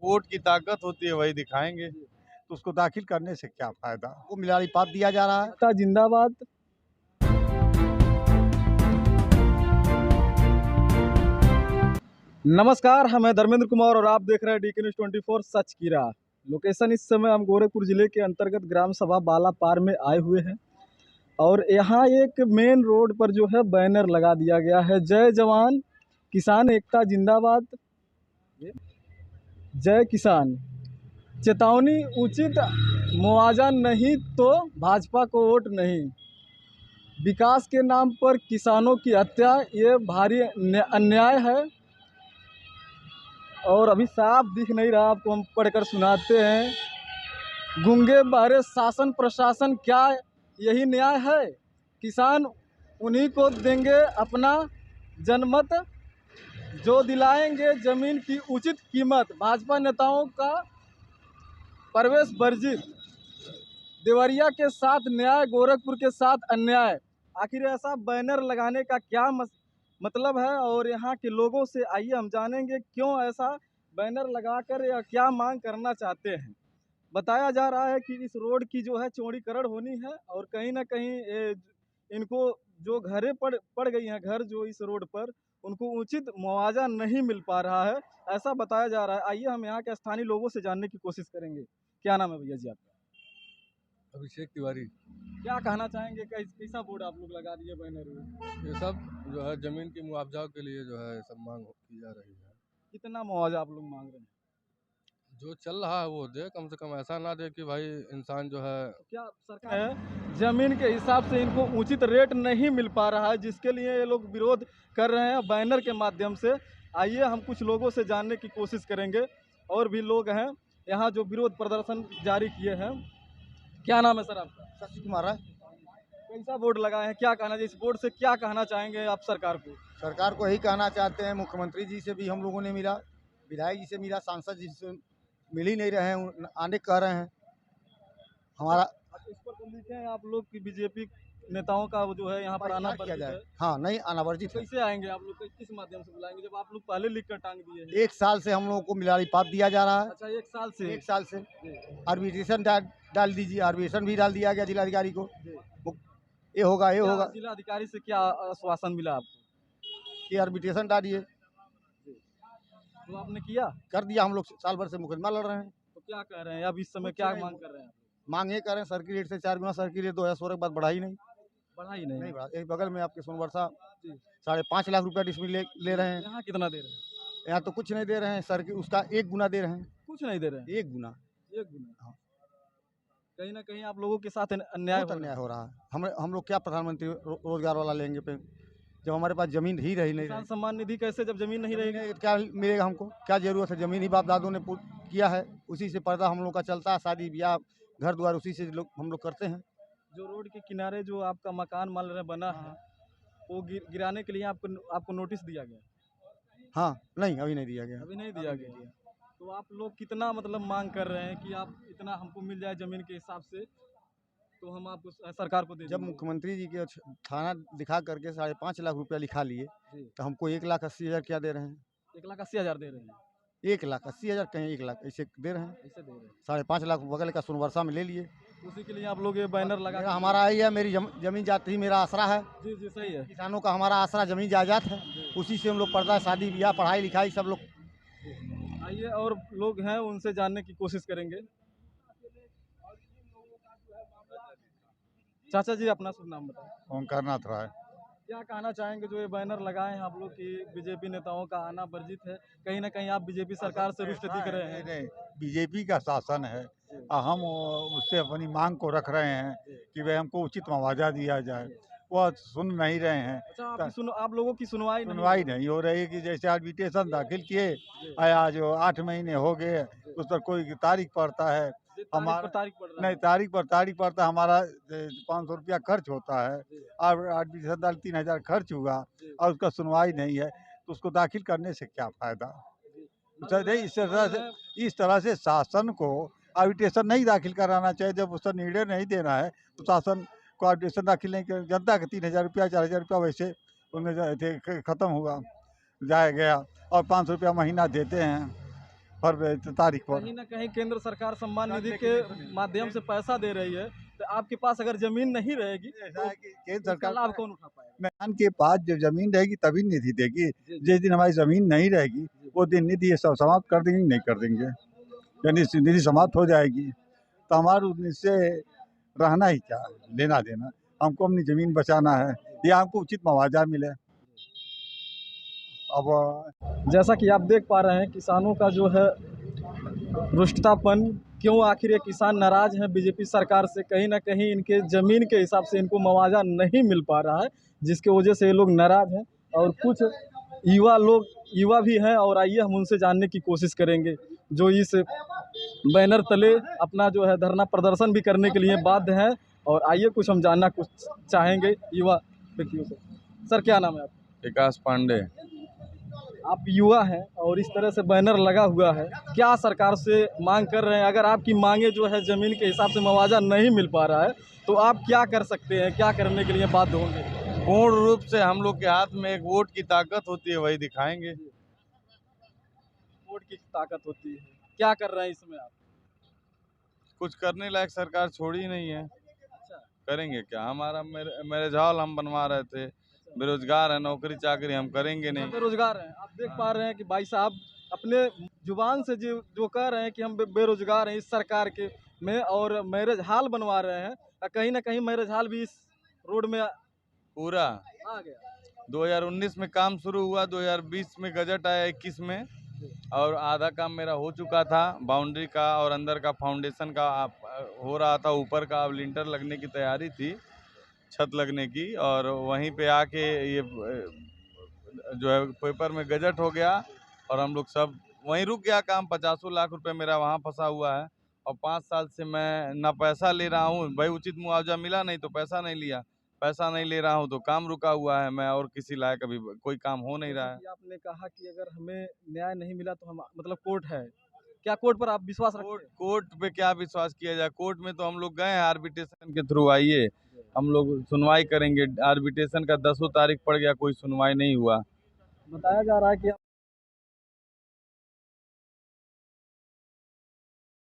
Vote की ताकत होती है, वही दिखाएंगे। तो उसको दाखिल करने से क्या फायदा? वो मिलारी पाप दिया जा रहा है। एकता जिंदाबाद। नमस्कार, मैं धर्मेंद्र कुमार और आप देख रहे हैं DK News 24 सच की राह। लोकेशन इस समय हम गोरखपुर जिले के अंतर्गत ग्राम सभा बालापार में आए हुए हैं और यहाँ एक मेन रोड पर जो है बैनर लगा दिया गया है, जय जवान किसान एकता जिंदाबाद, जय किसान, चेतावनी उचित मुआवजा नहीं तो भाजपा को वोट नहीं, विकास के नाम पर किसानों की हत्या ये भारी अन्याय है। और अभी साफ दिख नहीं रहा, आपको हम पढ़कर सुनाते हैं। गूंगे बहरे शासन प्रशासन, क्या यही न्याय है? किसान उन्हीं को देंगे अपना जनमत, जो दिलाएंगे जमीन की उचित कीमत। भाजपा नेताओं का प्रवेश वर्जित, देवरिया के साथ न्याय, गोरखपुर के साथ अन्याय। आखिर ऐसा बैनर लगाने का क्या मतलब है और यहाँ के लोगों से आइए हम जानेंगे क्यों ऐसा बैनर लगाकर या क्या मांग करना चाहते हैं। बताया जा रहा है कि इस रोड की जो है चौड़ीकरण होनी है और कहीं ना कहीं इनको जो घरें पड़ गई हैं, घर जो इस रोड पर, उनको उचित मुआवजा नहीं मिल पा रहा है, ऐसा बताया जा रहा है। आइए हम यहाँ के स्थानीय लोगों से जानने की कोशिश करेंगे। क्या नाम है भैया जी आपका? अभिषेक तिवारी। क्या कहना चाहेंगे, कैसा बोर्ड आप लोग लगा दिए बैनर में? ये सब जो है जमीन की मुआवजा के लिए जो है सब मांग की जा रही है। कितना मुआवजा आप लोग मांग रहे हैं? जो चल रहा है वो दे, कम से कम ऐसा ना दे कि भाई इंसान जो है। तो क्या सरकार है जमीन के हिसाब से इनको उचित रेट नहीं मिल पा रहा है, जिसके लिए ये लोग विरोध कर रहे हैं बैनर के माध्यम से। आइए हम कुछ लोगों से जानने की कोशिश करेंगे। और भी लोग हैं यहाँ जो विरोध प्रदर्शन जारी किए हैं। क्या नाम है सर आपका? शशि कुमार है। कैसा बोर्ड लगाए हैं, क्या कहना चाहिए इस बोर्ड से, क्या कहना चाहेंगे आप सरकार को? सरकार को यही कहना चाहते हैं, मुख्यमंत्री जी से भी हम लोगों ने मिला, विधायक जी से मिला, सांसद जी से मिल ही नहीं रहे हैं, आने कह रहे हैं हमारा। इस पर तो लिखे हैं आप लोग की बीजेपी नेताओं का वो जो है यहाँ पर आना किया वर्जित जाए। है। हाँ, नहीं आना वर्जित है। कैसे आएंगे आप लोग, किस माध्यम से बुलाएंगे जब आप लोग पहले लिख कर टांग दिए हैं? 1 साल से हम लोगों को मिलारी पाप दिया जा रहा है। अच्छा, 1 साल से? 1 साल से आर्बिट्रेशन डाल दीजिए, आर्बिट्रेशन भी डाल दिया गया जिलाधिकारी को। ये होगा, ये होगा। जिलाधिकारी से क्या आश्वासन मिला आपको? ये आर्बिट्रेशन डालिए, तो आपने किया? कर दिया। हम लोग साल भर से मुकदमा लड़ रहे हैं। तो क्या कह रहे हैं अब इस समय, क्या मांग कर रहे हैं? मांग ये करें, सर्किल रेट से 4 गुना सर्किल रेट 2016 के बाद बढ़ा ही नहीं। बढ़ा ही नहीं? नहीं बढ़ा। एक बगल में आपके सोनवर्षा 5.5 लाख रुपया डिसमिल ले रहे हैं। यहाँ कितना दे रहे हैं? यहाँ तो कुछ नहीं दे रहे हैं, सर्किल उसका 1 गुना दे रहे हैं। कुछ नहीं दे रहे हैं? 1 गुना। 1 गुना? हाँ। कहीं ना कहीं आप लोगों के साथ अन्याय हो रहा है। हम लोग क्या प्रधानमंत्री रोजगार वाला लेंगे पे, जब हमारे पास जमीन ही रही नहीं। किसान सम्मान निधि कैसे, जब जमीन नहीं रहेगी क्या मिलेगा हमको? क्या जरूरत है? जमीन ही बाप दादों ने किया है, उसी से पर्दा हम लोग का चलता है, शादी ब्याह घर द्वार उसी से हम लोग करते हैं। जो रोड के किनारे जो आपका मकान मान रहे बना है, वो गिराने के लिए आपको नोटिस दिया गया? हाँ, नहीं अभी नहीं दिया गया। अभी नहीं दिया गया। तो आप लोग कितना मतलब मांग कर रहे हैं कि आप इतना हमको मिल जाए जमीन के हिसाब से, तो हम आपको सरकार को दे जब मुख्यमंत्री जी के थाना दिखा करके 5.5 लाख रुपया लिखा लिए, तो हमको 1,80,000 क्या दे रहे हैं? 1,80,000 दे रहे हैं? 1,80,000 कहीं 1 लाख ऐसे दे रहे हैं। ऐसे दे रहे हैं? 5.5 लाख बगल का सोनवर्षा में ले लिए। उसी के लिए आप लोग ये बैनर लगा? हमारा ही है, मेरी जमीन जाती ही मेरा आसरा है। जी जी, सही है। किसानों का हमारा आसरा जमीन जायदाद है, उसी से हम लोग पर्दा, शादी ब्याह, पढ़ाई लिखाई सब लोग। आइए और लोग हैं उनसे जानने की कोशिश करेंगे। चाचा जी, अपना शुभ नाम बताएं। ओंकार नाथ राय। क्या कहना चाहेंगे जो ये बैनर लगाए हैं आप लोग की बीजेपी नेताओं का आना वर्जित है, कहीं ना कहीं आप बीजेपी सरकार से रुष्ट दिख रहे हैं? नहीं, बीजेपी का शासन है, हम उससे अपनी मांग को रख रहे हैं कि भाई हमको उचित मुआवजा दिया जाए। वह सुन नहीं रहे हैं। अच्छा, आप लोगों की सुनवाई नहीं हो रही कि जैसे आर्बिट्रेशन दाखिल किए, आज 8 महीने हो गए, उस पर कोई तारीख पड़ता है, हमारा नहीं तारीख पर पड़ता है, हमारा 500 रुपया खर्च होता है और आर्बिट्रेशन दाल 3,000 खर्च हुआ और उसका सुनवाई नहीं है, तो उसको दाखिल करने से क्या फायदा? इस तरह से शासन को आर्बिट्रेशन नहीं दाखिल कराना चाहिए। जब उसका निर्णय नहीं देना है तो शासन को आर्बिट्रेशन दाखिल नहीं कर, जनता के 3,000 रुपया 4,000 रुपया वैसे उनमें खत्म हुआ जाया गया और 500 रुपया महीना देते हैं। हर तारीख पर। कहीं ना कहीं केंद्र सरकार सम्मान निधि के माध्यम से पैसा दे रही है, तो आपके पास अगर जमीन नहीं रहेगी ऐसा तो है कि केंद्र इसका सरकार लाभ कौन उठा पाएगा? किसान के पास जब जमीन रहेगी तभी निधि देगी। जिस दिन हमारी जमीन नहीं रहेगी वो दिन निधि सब समाप्त कर देंगे, नहीं कर देंगे, यानी निधि समाप्त हो जाएगी तो हमारे उससे रहना ही क्या, लेना देना। हमको अपनी जमीन बचाना है या हमको उचित मुआवजा मिले। अब जैसा कि आप देख पा रहे हैं, किसानों का जो है रुष्टतापन, क्यों आखिर ये किसान नाराज हैं बीजेपी सरकार से? कहीं ना कहीं इनके ज़मीन के हिसाब से इनको मुआवजा नहीं मिल पा रहा है, जिसके वजह से ये लोग नाराज हैं। और कुछ युवा भी हैं, और आइए हम उनसे जानने की कोशिश करेंगे, जो इस बैनर तले अपना जो है धरना प्रदर्शन भी करने के लिए बाध्य हैं। और आइए कुछ हम जानना कुछ चाहेंगे युवा व्यक्तियों से। सर, क्या नाम है आपका? विकास पांडे। आप युवा हैं और इस तरह से बैनर लगा हुआ है, क्या सरकार से मांग कर रहे हैं? अगर आपकी मांगे जो है ज़मीन के हिसाब से मुआवजा नहीं मिल पा रहा है तो आप क्या कर सकते हैं, क्या करने के लिए बाध्य होंगे? पूर्ण रूप से हम लोग के हाथ में एक वोट की ताकत होती है, वही दिखाएंगे। वोट की ताकत होती है, क्या कर रहे हैं इसमें आप? कुछ करने लायक सरकार छोड़ी नहीं है, अच्छा, करेंगे क्या? हमारा मैरिज हॉल हम बनवा रहे थे, बेरोजगार है, नौकरी चाकरी हम करेंगे नहीं। बेरोजगार हैं। आप देख पा रहे हैं कि भाई साहब अपने जुबान से जो कह रहे हैं कि हम बेरोजगार हैं इस सरकार के में, और मैरिज हॉल बनवा रहे हैं। कहीं ना कहीं मैरिज हॉल भी इस रोड में पूरा आ गया। 2019 में काम शुरू हुआ, 2020 में गजट आया, 21 में, और आधा काम मेरा हो चुका था, बाउंड्री का और अंदर का फाउंडेशन का हो रहा था, ऊपर का अब लिंटर लगने की तैयारी थी, छत लगने की। और वहीं पे आके ये जो है पेपर में गजट हो गया और हम लोग सब वहीं रुक गया काम। 50 लाख रुपए मेरा वहाँ फंसा हुआ है और 5 साल से मैं ना पैसा ले रहा हूँ। भाई उचित मुआवजा मिला नहीं तो पैसा नहीं लिया, पैसा नहीं ले रहा हूँ तो काम रुका हुआ है। मैं और किसी लायक अभी कोई काम हो नहीं रहा है। आपने कहा कि अगर हमें न्याय नहीं मिला तो हम मतलब कोर्ट है, क्या कोर्ट पर आप विश्वास रखते हैं? कोर्ट पे क्या विश्वास किया जाए? कोर्ट में तो हम लोग गए हैं, आर्बिट्रेशन के थ्रू आइए, हम लोग सुनवाई करेंगे। आर्बिट्रेशन का 10 तारीख पड़ गया, कोई सुनवाई नहीं हुआ। बताया जा रहा है कि